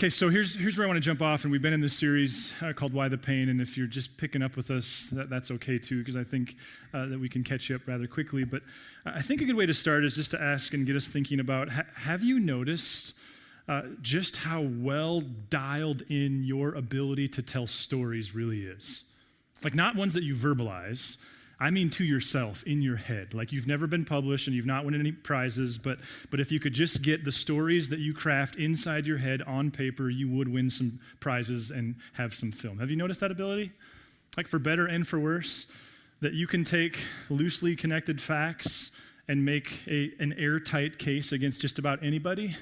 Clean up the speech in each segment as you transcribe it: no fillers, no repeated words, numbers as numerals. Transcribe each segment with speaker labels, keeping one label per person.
Speaker 1: Okay, so here's where I want to jump off, and we've been in this series called Why the Pain, and if you're just picking up with us, that's okay too, because I think that we can catch you up rather quickly. But I think a good way to start is just to ask and get us thinking about, have you noticed just how well dialed in your ability to tell stories really is? Like, not ones that you verbalize, I mean to yourself, in your head. Like, you've never been published and you've not won any prizes, but if you could just get the stories that you craft inside your head on paper, you would win some prizes and have some film. Have you noticed that ability? Like, for better and for worse, that you can take loosely connected facts and make an airtight case against just about anybody?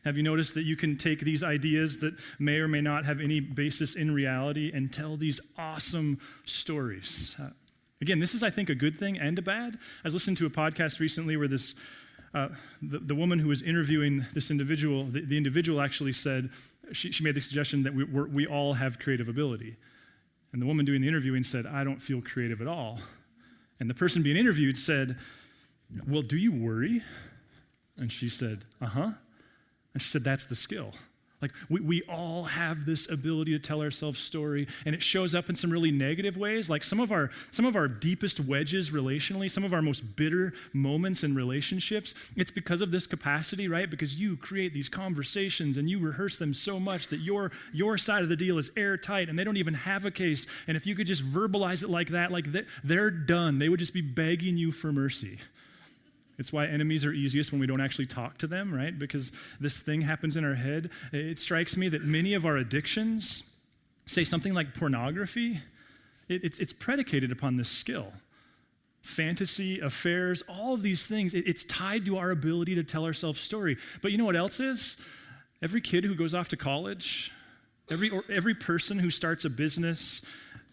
Speaker 1: Have you noticed that you can take these ideas that may or may not have any basis in reality and tell these awesome stories? Again, this is, I think, a good thing and a bad. I was listening to a podcast recently where the woman who was interviewing this individual, the individual actually said, she made the suggestion that we all have creative ability. And the woman doing the interviewing said, I don't feel creative at all. And the person being interviewed said, well, do you worry? And she said, uh-huh. And she said, that's the skill. Like, we all have this ability to tell ourselves story, and it shows up in some really negative ways. Like, some of our deepest wedges relationally, some of our most bitter moments in relationships, it's because of this capacity, right? Because you create these conversations and you rehearse them so much that your side of the deal is airtight and they don't even have a case. And if you could just verbalize it like that, like they're done. They would just be begging you for mercy. It's why enemies are easiest when we don't actually talk to them, right? Because this thing happens in our head. It strikes me that many of our addictions, say something like pornography, it's predicated upon this skill. Fantasy, affairs, all of these things, it's tied to our ability to tell ourselves story. But you know what else is? Every kid who goes off to college, every person who starts a business,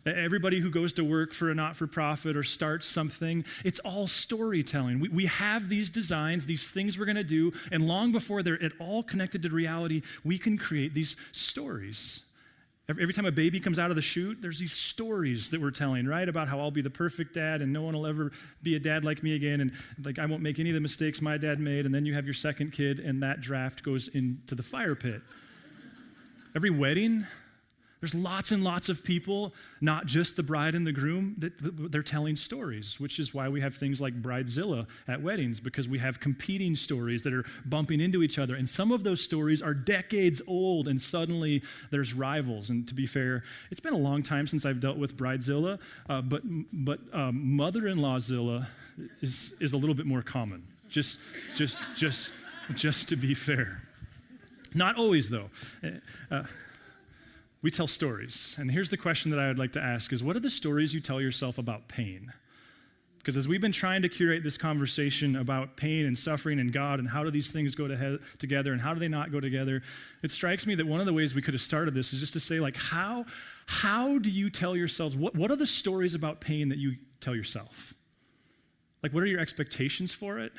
Speaker 1: everybody who goes to work for a not-for-profit or starts something, it's all storytelling. We have these designs, these things we're going to do, and long before they're at all connected to reality, we can create these stories. Every time a baby comes out of the chute, there's these stories that we're telling, right, about how I'll be the perfect dad and no one will ever be a dad like me again, and like I won't make any of the mistakes my dad made, and then you have your second kid, and that draft goes into the fire pit. Every wedding, there's lots and lots of people, not just the bride and the groom, that they're telling stories, which is why we have things like Bridezilla at weddings, because we have competing stories that are bumping into each other. And some of those stories are decades old, and suddenly there's rivals. And to be fair, it's been a long time since I've dealt with Bridezilla, but mother-in-lawzilla is a little bit more common, just to be fair. Not always, though. We tell stories. And here's the question that I would like to ask is, what are the stories you tell yourself about pain? Because as we've been trying to curate this conversation about pain and suffering and God and how do these things go together and how do they not go together, it strikes me that one of the ways we could have started this is just to say, like, how do you tell yourselves, what are the stories about pain that you tell yourself? Like, what are your expectations for it?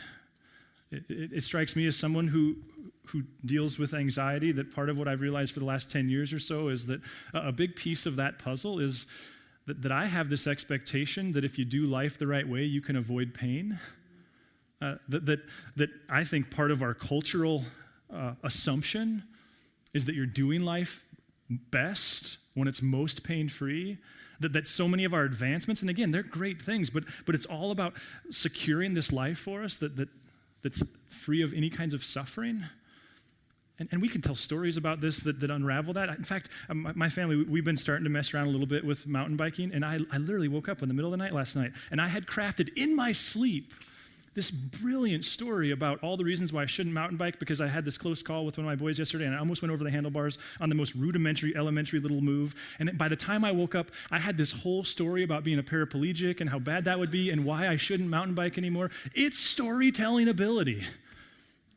Speaker 1: It strikes me as someone who deals with anxiety that part of what I've realized for the last 10 years or so is that a big piece of that puzzle is that I have this expectation that if you do life the right way, you can avoid pain. That I think part of our cultural assumption is that you're doing life best when it's most pain-free. That so many of our advancements, and again, they're great things, but it's all about securing this life for us that's free of any kinds of suffering. And we can tell stories about this that unravel that. In fact, my family, we've been starting to mess around a little bit with mountain biking, and I literally woke up in the middle of the night last night, and I had crafted in my sleep this brilliant story about all the reasons why I shouldn't mountain bike, because I had this close call with one of my boys yesterday, and I almost went over the handlebars on the most rudimentary, elementary little move. And by the time I woke up, I had this whole story about being a paraplegic and how bad that would be and why I shouldn't mountain bike anymore. It's storytelling ability.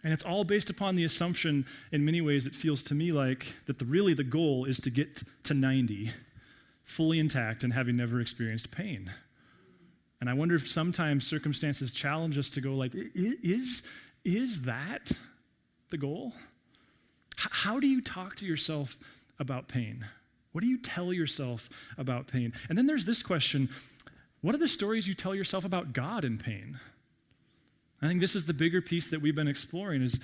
Speaker 1: And it's all based upon the assumption, in many ways, it feels to me like that really the goal is to get to 90 fully intact and having never experienced pain. And I wonder if sometimes circumstances challenge us to go like, is that the goal? How do you talk to yourself about pain? What do you tell yourself about pain? And then there's this question, what are the stories you tell yourself about God in pain? I think this is the bigger piece that we've been exploring is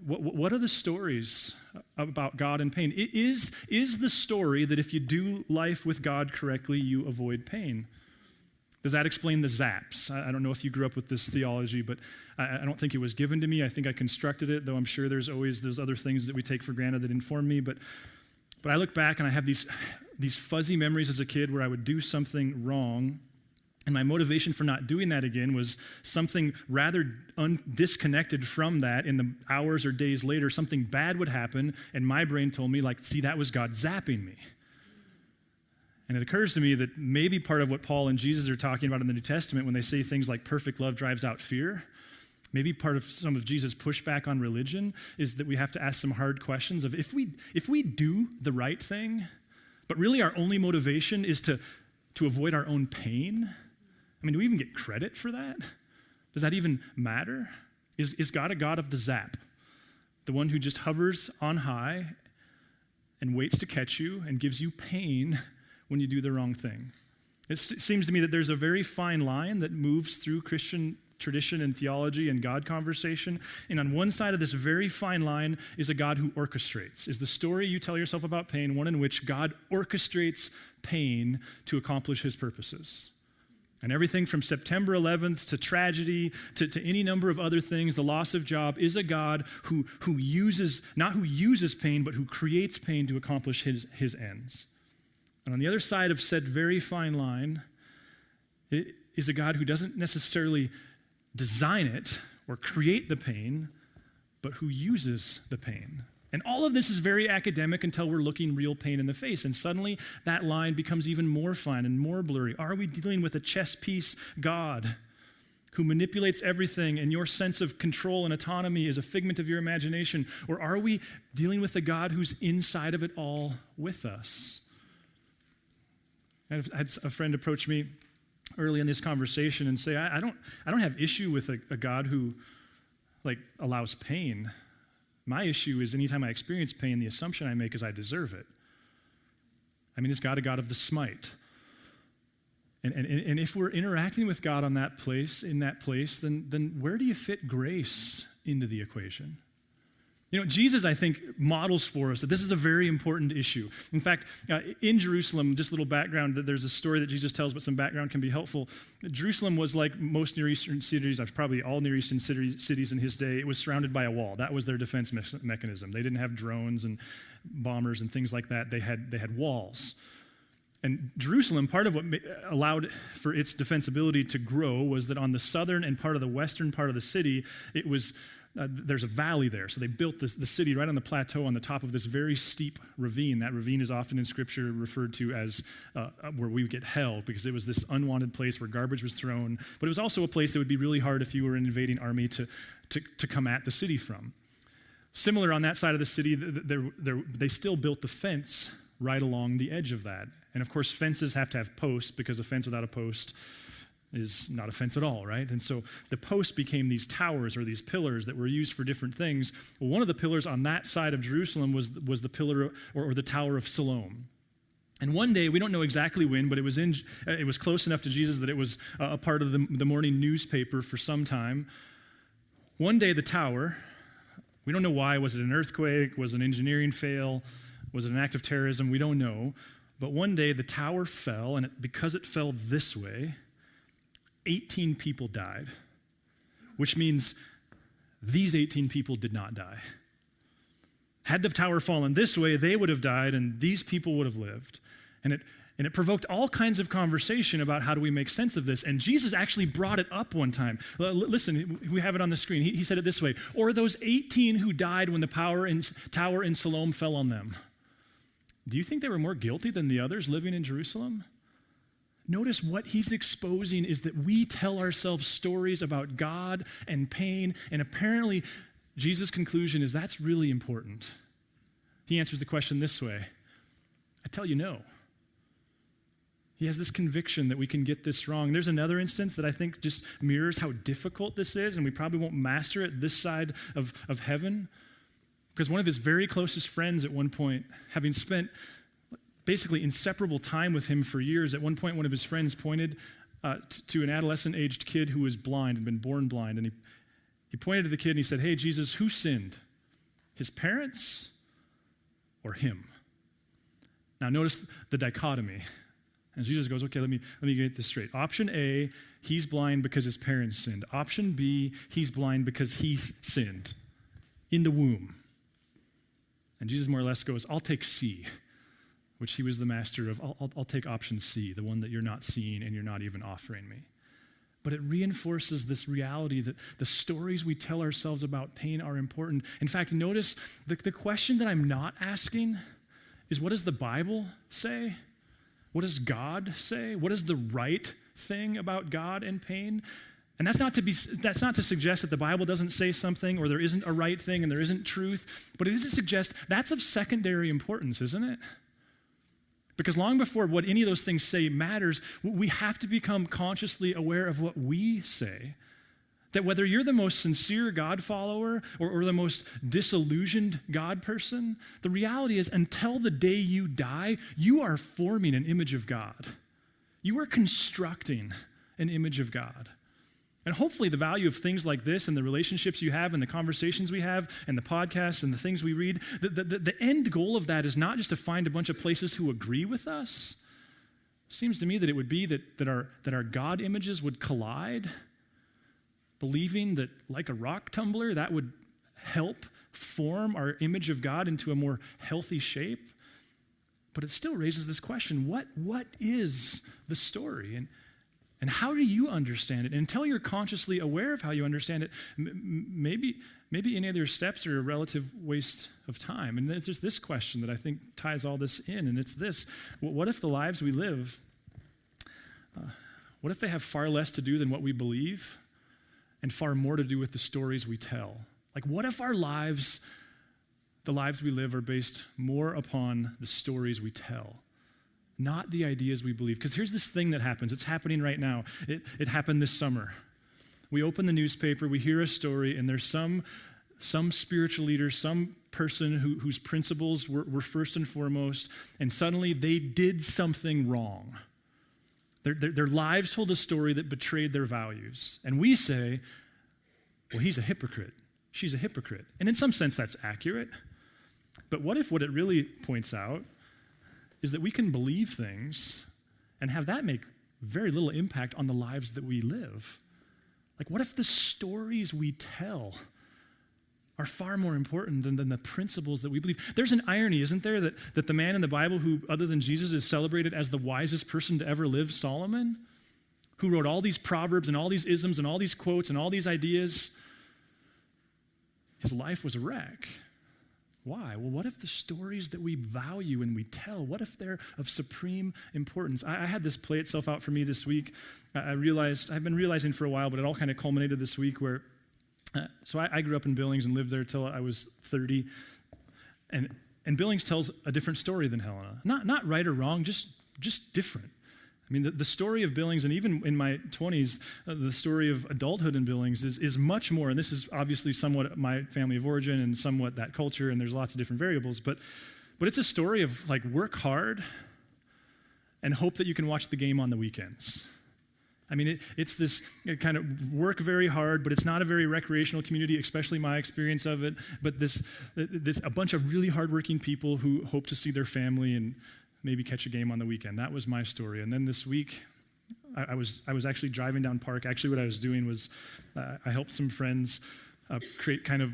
Speaker 1: what are the stories about God and pain? Is the story that if you do life with God correctly, you avoid pain? Does that explain the zaps? I don't know if you grew up with this theology, but I don't think it was given to me. I think I constructed it, though I'm sure there's always those other things that we take for granted that inform me. But I look back and I have these fuzzy memories as a kid where I would do something wrong, and my motivation for not doing that again was something rather disconnected from that. In the hours or days later, something bad would happen, and my brain told me, see, that was God zapping me. And it occurs to me that maybe part of what Paul and Jesus are talking about in the New Testament when they say things like perfect love drives out fear, maybe part of some of Jesus' pushback on religion is that we have to ask some hard questions of if we do the right thing, but really our only motivation is to avoid our own pain. I mean, do we even get credit for that? Does that even matter? Is God a God of the zap? The one who just hovers on high and waits to catch you and gives you pain when you do the wrong thing? It seems to me that there's a very fine line that moves through Christian tradition and theology and God conversation. And on one side of this very fine line is a God who orchestrates. Is the story you tell yourself about pain one in which God orchestrates pain to accomplish his purposes? And everything from September 11th to tragedy to any number of other things, the loss of job, is a God who uses, not who uses pain, but who creates pain to accomplish his ends. And on the other side of said very fine line is a God who doesn't necessarily design it or create the pain, but who uses the pain. And all of this is very academic until we're looking real pain in the face. And suddenly that line becomes even more fine and more blurry. Are we dealing with a chess piece God who manipulates everything and your sense of control and autonomy is a figment of your imagination? Or are we dealing with a God who's inside of it all with us? I had a friend approach me early in this conversation and say, I don't have issue with a God who allows pain. My issue is anytime I experience pain, the assumption I make is I deserve it. I mean, is God a God of the smite? And if we're interacting with God in that place, then where do you fit grace into the equation? You know, Jesus, I think, models for us that this is a very important issue. In fact, in Jerusalem, just a little background, there's a story that Jesus tells, but some background can be helpful. Jerusalem was like most Near Eastern cities, probably all Near Eastern cities in his day. It was surrounded by a wall. That was their defense mechanism. They didn't have drones and bombers and things like that. They had walls. And Jerusalem, part of what allowed for its defensibility to grow was that on the southern and part of the western part of the city, it was there's a valley there. So they built the city right on the plateau on the top of this very steep ravine. That ravine is often in Scripture referred to as where we would get hell, because it was this unwanted place where garbage was thrown. But it was also a place that would be really hard if you were an invading army to come at the city from. Similar on that side of the city, they still built the fence right along the edge of that. And of course, fences have to have posts, because a fence without a post is not a fence at all, right? And so the posts became these towers or these pillars that were used for different things. Well, one of the pillars on that side of Jerusalem was the pillar or the Tower of Siloam. And one day, we don't know exactly when, but it was close enough to Jesus that it was a part of the morning newspaper for some time. One day, the tower, we don't know why. Was it an earthquake? Was it an engineering fail? Was it an act of terrorism? We don't know. But one day, the tower fell, and because it fell this way, 18 people died, which means these 18 people did not die. Had the tower fallen this way, they would have died, and these people would have lived. And it provoked all kinds of conversation about how do we make sense of this. And Jesus actually brought it up one time. Listen, we have it on the screen. He said it this way: or those 18 who died when the tower in Siloam fell on them. Do you think they were more guilty than the others living in Jerusalem? Notice what he's exposing is that we tell ourselves stories about God and pain, and apparently Jesus' conclusion is that's really important. He answers the question this way: I tell you no. He has this conviction that we can get this wrong. There's another instance that I think just mirrors how difficult this is, and we probably won't master it this side of heaven, because one of his very closest friends at one point, having spent basically inseparable time with him for years, at one point one of his friends pointed to an adolescent-aged kid who was blind and been born blind, and He pointed to the kid and he said, hey, Jesus, who sinned? His parents or him? Now notice the dichotomy. And Jesus goes, okay, let me get this straight. Option A, he's blind because his parents sinned. Option B, he's blind because he sinned in the womb. And Jesus more or less goes, I'll take C, which he was the master of. I'll take option C, the one that you're not seeing and you're not even offering me. But it reinforces this reality that the stories we tell ourselves about pain are important. In fact, notice the question that I'm not asking is, what does the Bible say? What does God say? What is the right thing about God and pain? And that's not to suggest that the Bible doesn't say something or there isn't a right thing and there isn't truth, but it is to suggest that's of secondary importance, isn't it? Because long before what any of those things say matters, we have to become consciously aware of what we say. That whether you're the most sincere God follower or the most disillusioned God person, the reality is until the day you die, you are forming an image of God. You are constructing an image of God. And hopefully the value of things like this and the relationships you have and the conversations we have and the podcasts and the things we read, the end goal of that is not just to find a bunch of places who agree with us. It seems to me that it would be that our God images would collide, believing that like a rock tumbler, that would help form our image of God into a more healthy shape. But it still raises this question, what is the story? And how do you understand it? And until you're consciously aware of how you understand it, maybe any of your steps are a relative waste of time. And there's this question that I think ties all this in, and it's this. What if the lives we live, what if they have far less to do than what we believe and far more to do with the stories we tell? Like, what if our lives, the lives we live, are based more upon the stories we tell? Not the ideas we believe. Because here's this thing that happens. It's happening right now. It happened this summer. We open the newspaper, we hear a story, and there's some spiritual leader, some person whose principles were first and foremost, and suddenly they did something wrong. Their lives told a story that betrayed their values. And we say, well, he's a hypocrite. She's a hypocrite. And in some sense, that's accurate. But what if what it really points out is that we can believe things and have that make very little impact on the lives that we live? Like, what if the stories we tell are far more important than the principles that we believe? There's an irony, isn't there, that the man in the Bible who, other than Jesus, is celebrated as the wisest person to ever live, Solomon, who wrote all these proverbs and all these isms and all these quotes and all these ideas, his life was a wreck. Why? Well, what if the stories that we value and we tell, what if they're of supreme importance? I had this play itself out for me this week. I've been realizing for a while, but it all kind of culminated this week where, so I grew up in Billings and lived there till I was 30. And Billings tells a different story than Helena. Not right or wrong, just different. I mean, the story of Billings, and even in my 20s, the story of adulthood in Billings is much more, and this is obviously somewhat my family of origin and somewhat that culture, and there's lots of different variables, but it's a story of, like, work hard and hope that you can watch the game on the weekends. I mean, it's this kind of work very hard, but it's not a very recreational community, especially my experience of it, but this a bunch of really hardworking people who hope to see their family and maybe catch a game on the weekend. That was my story. And then this week, I was actually driving down Park. Actually, what I was doing was I helped some friends create kind of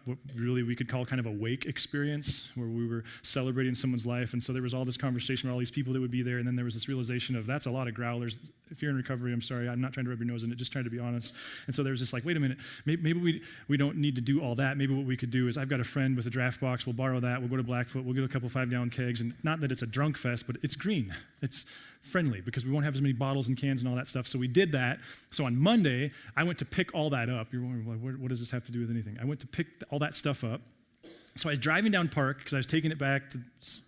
Speaker 1: what really we could call kind of a wake experience where we were celebrating someone's life. And so there was all this conversation with all these people that would be there. And then there was this realization of, that's a lot of growlers. If you're in recovery, I'm sorry, I'm not trying to rub your nose in it, just trying to be honest. And so there was this like, wait a minute, maybe we don't need to do all that. Maybe what we could do is, I've got a friend with a draft box. We'll borrow that. We'll go to Blackfoot. We'll get a couple 5-gallon kegs. And not that it's a drunk fest, but it's green. It's friendly because we won't have as many bottles and cans and all that stuff. So we did that. So on Monday, I went to pick all that up. You're wondering, what does this have to do with anything? I went to pick all that stuff up. So I was driving down Park because I was taking it back to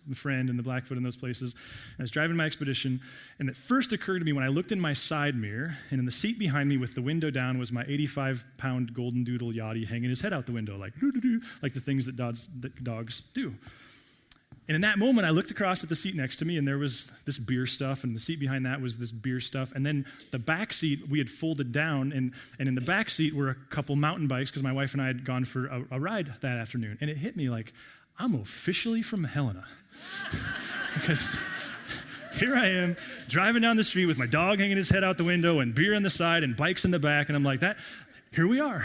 Speaker 1: the friend and the Blackfoot and those places. And I was driving my Expedition, and it first occurred to me when I looked in my side mirror, and in the seat behind me with the window down was my 85-pound golden doodle Yachty hanging his head out the window, like doo-doo-doo, like the things that dogs do. And in that moment, I looked across at the seat next to me, and there was this beer stuff, and the seat behind that was this beer stuff. And then the back seat, we had folded down, and in the back seat were a couple mountain bikes, because my wife and I had gone for a ride that afternoon. And it hit me like, I'm officially from Helena. Because here I am, driving down the street with my dog hanging his head out the window, and beer on the side, and bikes in the back, and I'm like, here we are.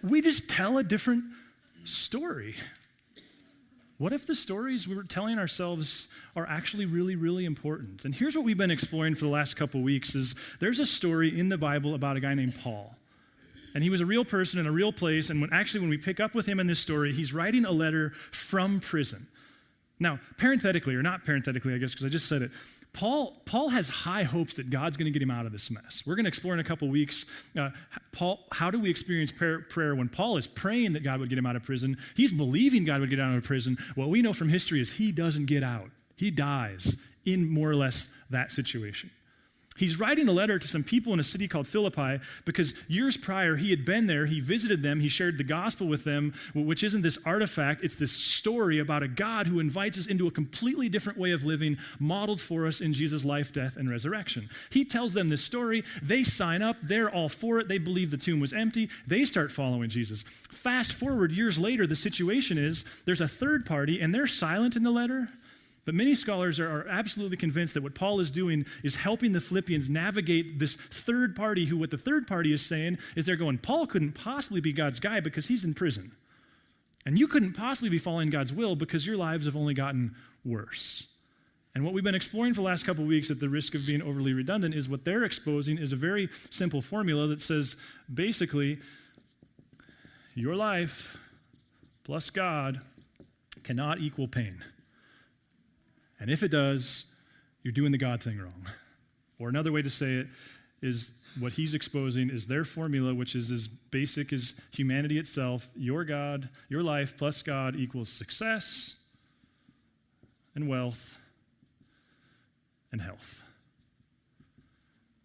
Speaker 1: We just tell a different story. What if the stories we were telling ourselves are actually really, really important? And here's what we've been exploring for the last couple weeks is there's a story in the Bible about a guy named Paul. And he was a real person in a real place, and when we pick up with him in this story, he's writing a letter from prison. Now, parenthetically, or not parenthetically, I guess, because I just said it, Paul has high hopes that God's going to get him out of this mess. We're going to explore in a couple weeks, how do we experience prayer when Paul is praying that God would get him out of prison? He's believing God would get out of prison. What we know from history is he doesn't get out. He dies in more or less that situation. He's writing a letter to some people in a city called Philippi because years prior he had been there, he visited them, he shared the gospel with them, which isn't this artifact, it's this story about a God who invites us into a completely different way of living modeled for us in Jesus' life, death, and resurrection. He tells them this story, they sign up, they're all for it, they believe the tomb was empty, they start following Jesus. Fast forward years later, the situation is there's a third party and they're silent in the letter. But many scholars are absolutely convinced that what Paul is doing is helping the Philippians navigate this third party what the third party is saying is they're going, Paul couldn't possibly be God's guy because he's in prison. And you couldn't possibly be following God's will because your lives have only gotten worse. And what we've been exploring for the last couple of weeks at the risk of being overly redundant is what they're exposing is a very simple formula that says basically your life plus God cannot equal pain. And if it does, you're doing the God thing wrong. Or another way to say it is what he's exposing is their formula, which is as basic as humanity itself. Your God, your life plus God equals success and wealth and health.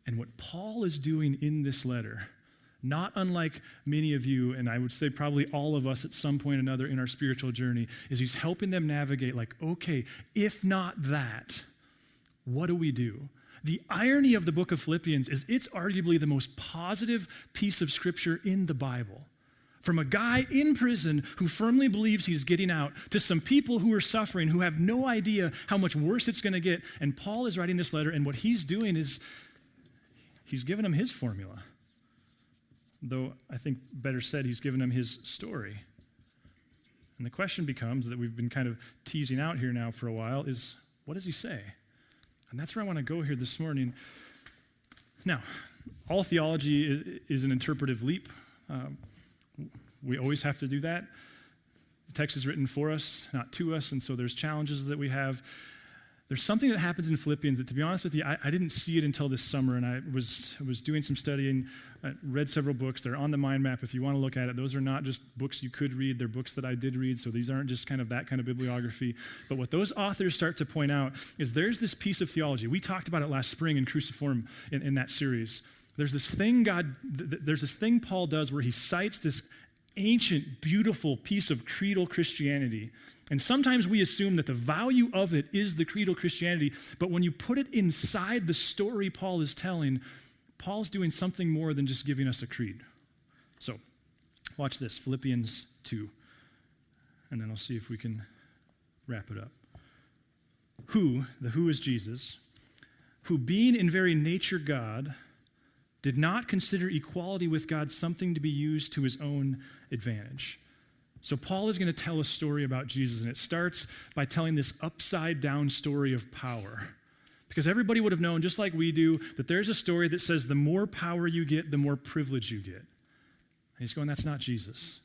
Speaker 1: And what Paul is doing in this letter, not unlike many of you, and I would say probably all of us at some point or another in our spiritual journey, is he's helping them navigate like, okay, if not that, what do we do? The irony of the book of Philippians is it's arguably the most positive piece of scripture in the Bible. From a guy in prison who firmly believes he's getting out to some people who are suffering, who have no idea how much worse it's going to get. And Paul is writing this letter, and what he's doing is he's giving them his formula. Though I think better said, he's given them his story. And the question becomes that we've been kind of teasing out here now for a while is, what does he say? And that's where I want to go here this morning. Now, all theology is an interpretive leap. We always have to do that. The text is written for us, not to us, and so there's challenges that we have. There's something that happens in Philippians that, to be honest with you, I didn't see it until this summer, and I was doing some studying, read several books. They're on the mind map if you want to look at it. Those are not just books you could read. They're books that I did read, so these aren't just kind of that kind of bibliography. But what those authors start to point out is there's this piece of theology. We talked about it last spring in Cruciform in that series. There's this thing Paul does where he cites this ancient, beautiful piece of creedal Christianity. And sometimes we assume that the value of it is the creedal Christianity, but when you put it inside the story Paul is telling, Paul's doing something more than just giving us a creed. So, watch this, Philippians 2, and then I'll see if we can wrap it up. The who is Jesus, who being in very nature God, did not consider equality with God something to be used to his own advantage. So Paul is going to tell a story about Jesus, and it starts by telling this upside-down story of power. Because everybody would have known, just like we do, that there's a story that says the more power you get, the more privilege you get. And he's going, that's not Jesus.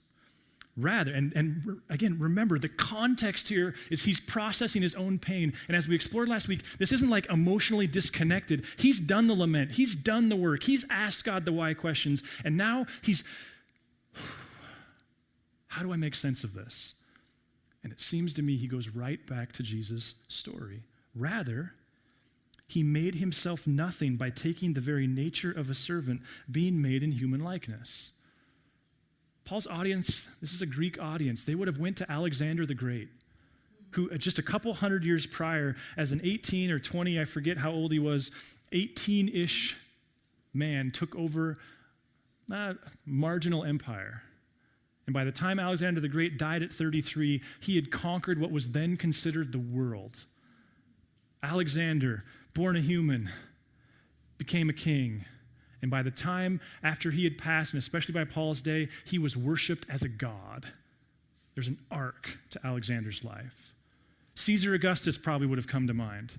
Speaker 1: Rather, and again, remember, the context here is he's processing his own pain. And as we explored last week, this isn't like emotionally disconnected. He's done the lament. He's done the work. He's asked God the why questions. And now how do I make sense of this? And it seems to me he goes right back to Jesus' story. Rather, he made himself nothing by taking the very nature of a servant, being made in human likeness. Paul's audience, this is a Greek audience. They would have went to Alexander the Great. who just a couple hundred years prior, as an 18 or 20, I forget how old he was, 18-ish man took over a marginal empire. And by the time Alexander the Great died at 33, he had conquered what was then considered the world. Alexander, born a human, became a king. And by the time after he had passed, and especially by Paul's day, he was worshiped as a god. There's an arc to Alexander's life. Caesar Augustus probably would have come to mind.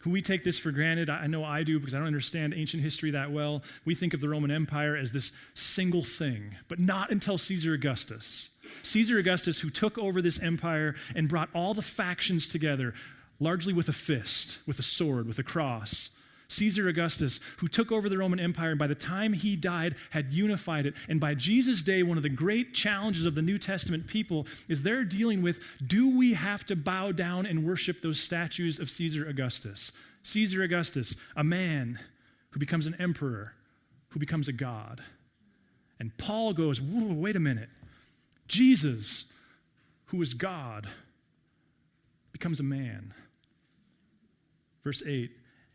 Speaker 1: Who we take this for granted, I know I do because I don't understand ancient history that well. We think of the Roman Empire as this single thing, but not until Caesar Augustus. Caesar Augustus, who took over this empire and brought all the factions together, largely with a fist, with a sword, with a cross. Caesar Augustus, who took over the Roman Empire, and by the time he died, had unified it. And by Jesus' day, one of the great challenges of the New Testament people is they're dealing with, do we have to bow down and worship those statues of Caesar Augustus? Caesar Augustus, a man who becomes an emperor, who becomes a god. And Paul goes, whoa, wait a minute. Jesus, who is God, becomes a man. Verse 8,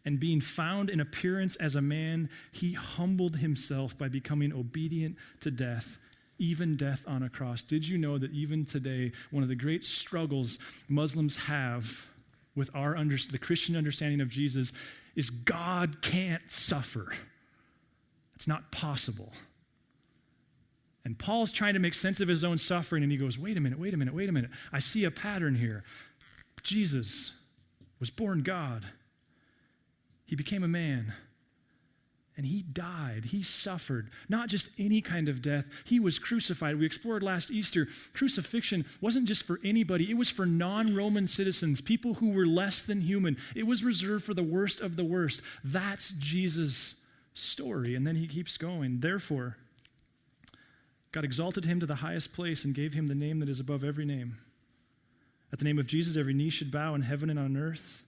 Speaker 1: and being found in appearance as a man, he humbled himself by becoming obedient to death, even death on a cross. Did you know that even today, one of the great struggles Muslims have with the Christian understanding of Jesus is God can't suffer. It's not possible. And Paul's trying to make sense of his own suffering, and he goes, wait a minute. I see a pattern here. Jesus was born God. He became a man, and he died. He suffered, not just any kind of death. He was crucified. We explored last Easter. Crucifixion wasn't just for anybody. It was for non-Roman citizens, people who were less than human. It was reserved for the worst of the worst. That's Jesus' story. And then he keeps going. Therefore, God exalted him to the highest place and gave him the name that is above every name. At the name of Jesus, every knee should bow in heaven and on earth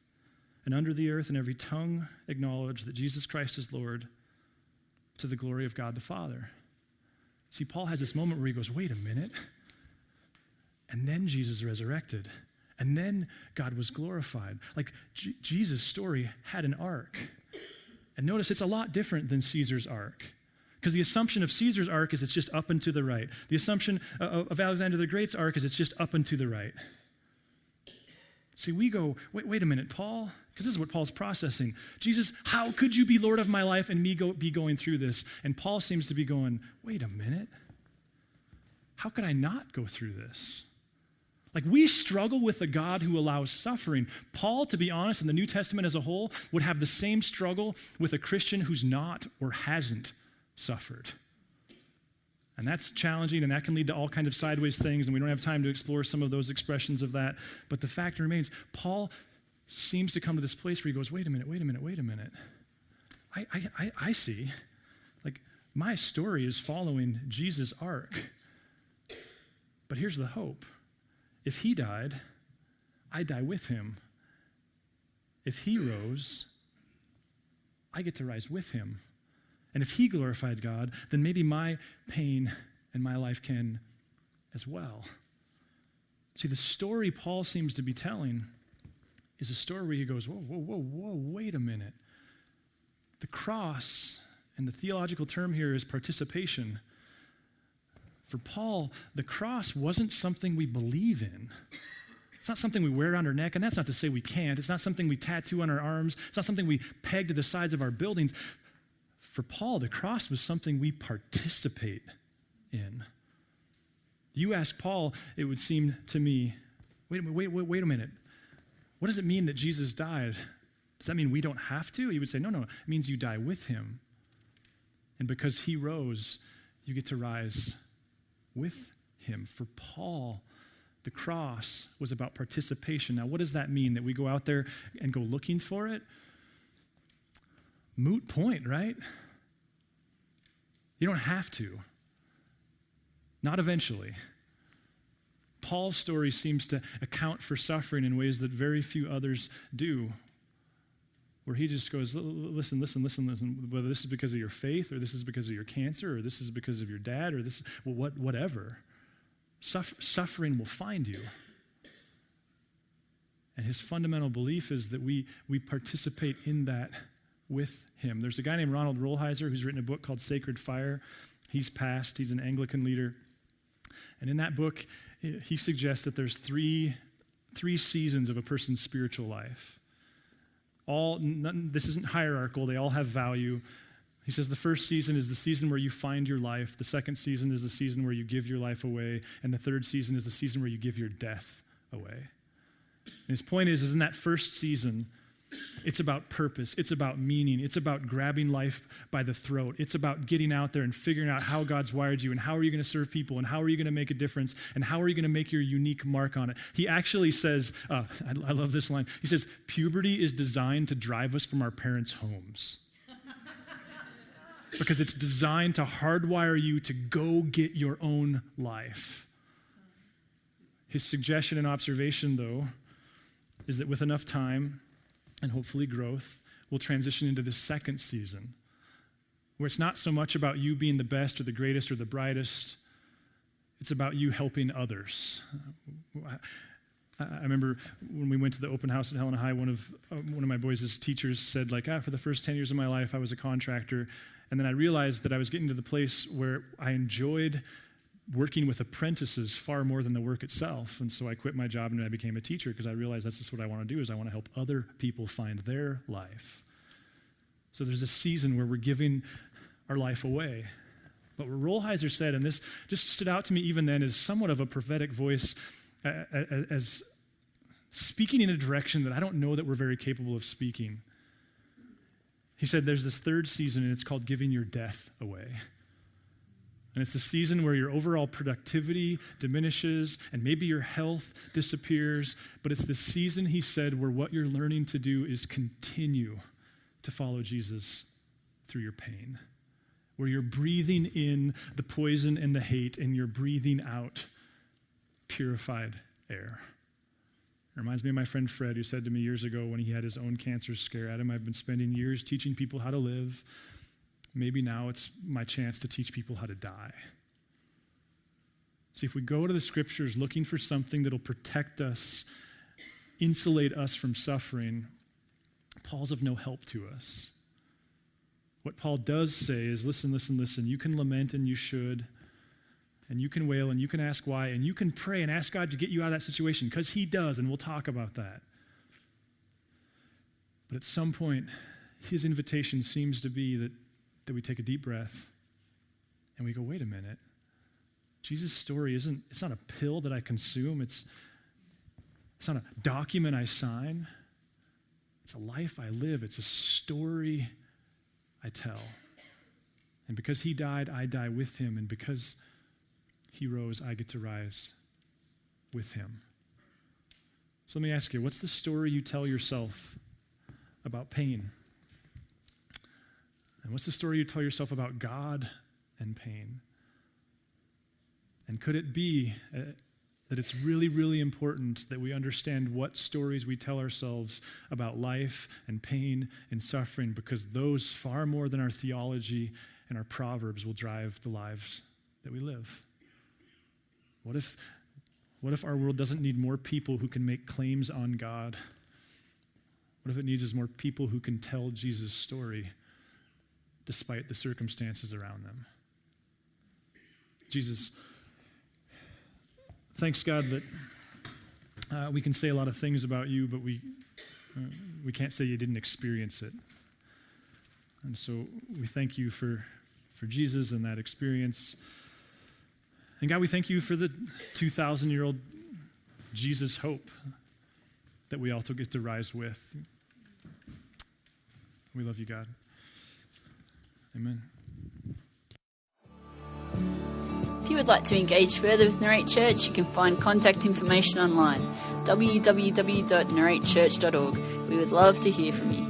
Speaker 1: and under the earth, and every tongue acknowledge that Jesus Christ is Lord, to the glory of God the Father. See, Paul has this moment where he goes, wait a minute. And then Jesus resurrected. And then God was glorified. Like Jesus' story had an arc. And notice it's a lot different than Caesar's arc. Because the assumption of Caesar's arc is it's just up and to the right. The assumption of Alexander the Great's arc is it's just up and to the right. See, we go, wait a minute, Paul, because this is what Paul's processing. Jesus, how could you be Lord of my life and me be going through this? And Paul seems to be going, wait a minute. How could I not go through this? Like, we struggle with a God who allows suffering. Paul, to be honest, in the New Testament as a whole, would have the same struggle with a Christian who's not or hasn't suffered. And that's challenging, and that can lead to all kinds of sideways things, and we don't have time to explore some of those expressions of that. But the fact remains, Paul seems to come to this place where he goes, wait a minute. I see. Like, my story is following Jesus' arc. But here's the hope. If he died, I die with him. If he rose, I get to rise with him. And if he glorified God, then maybe my pain and my life can as well. See, the story Paul seems to be telling is a story where he goes, whoa, wait a minute. The cross, and the theological term here is participation. For Paul, the cross wasn't something we believe in. It's not something we wear around our neck, and that's not to say we can't. It's not something we tattoo on our arms. It's not something we peg to the sides of our buildings. For Paul, the cross was something we participate in. You ask Paul, it would seem to me, wait a minute. What does it mean that Jesus died? Does that mean we don't have to? He would say, no, it means you die with him. And because he rose, you get to rise with him. For Paul, the cross was about participation. Now, what does that mean? That we go out there and go looking for it? Moot point, right? You don't have to. Not eventually. Paul's story seems to account for suffering in ways that very few others do, where he just goes, listen, whether this is because of your faith, or this is because of your cancer, or this is because of your dad, or this, whatever. Suffering will find you. his fundamental belief is that we participate in that with him. There's a guy named Ronald Rolheiser who's written a book called Sacred Fire. He's passed. He's an Anglican leader. And in that book, he suggests that there's three seasons of a person's spiritual life. This isn't hierarchical. They all have value. He says the first season is the season where you find your life. The second season is the season where you give your life away. And the third season is the season where you give your death away. And his point is in that first season, it's about purpose. It's about meaning. It's about grabbing life by the throat. It's about getting out there and figuring out how God's wired you and how are you going to serve people and how are you going to make a difference and how are you going to make your unique mark on it. He actually says, I love this line. He says, puberty is designed to drive us from our parents' homes. Because it's designed to hardwire you to go get your own life. His suggestion and observation, though, is that with enough time and hopefully growth, we'll transition into the second season, where it's not so much about you being the best or the greatest or the brightest. It's about you helping others. I remember when we went to the open house at Helena High, one of my boys' teachers said, for the first 10 years of my life, I was a contractor. And then I realized that I was getting to the place where I enjoyed working with apprentices far more than the work itself. And so I quit my job and I became a teacher because I realized that's just what I want to do is I want to help other people find their life. So there's a season where we're giving our life away. But what Rolheiser said, and this just stood out to me even then, is somewhat of a prophetic voice as speaking in a direction that I don't know that we're very capable of speaking. He said there's this third season and it's called giving your death away. And it's a season where your overall productivity diminishes and maybe your health disappears, but it's the season, he said, where what you're learning to do is continue to follow Jesus through your pain, where you're breathing in the poison and the hate and you're breathing out purified air. It reminds me of my friend Fred, who said to me years ago when he had his own cancer scare, Adam, I've been spending years teaching people how to live. Maybe now it's my chance to teach people how to die. See, if we go to the scriptures looking for something that'll protect us, insulate us from suffering, Paul's of no help to us. What Paul does say is, listen, you can lament and you should, and you can wail and you can ask why, and you can pray and ask God to get you out of that situation, because he does, and we'll talk about that. But at some point, his invitation seems to be that we take a deep breath and we go, wait a minute. Jesus' story it's not a pill that I consume. It's not a document I sign. It's a life I live. It's a story I tell. And because he died, I die with him. And because he rose, I get to rise with him. So let me ask you, what's the story you tell yourself about pain? And what's the story you tell yourself about God and pain? And could it be that it's really, really important that we understand what stories we tell ourselves about life and pain and suffering, because those, far more than our theology and our proverbs, will drive the lives that we live? What if our world doesn't need more people who can make claims on God? What if it needs is more people who can tell Jesus' story despite the circumstances around them? Jesus, thanks, God, that we can say a lot of things about you, but we can't say you didn't experience it. And so we thank you for Jesus and that experience. And God, we thank you for the 2,000-year-old Jesus hope that we also get to rise with. We love you, God. Amen.
Speaker 2: If you would like to engage further with Narrate Church, you can find contact information online, www.narratechurch.org. We would love to hear from you.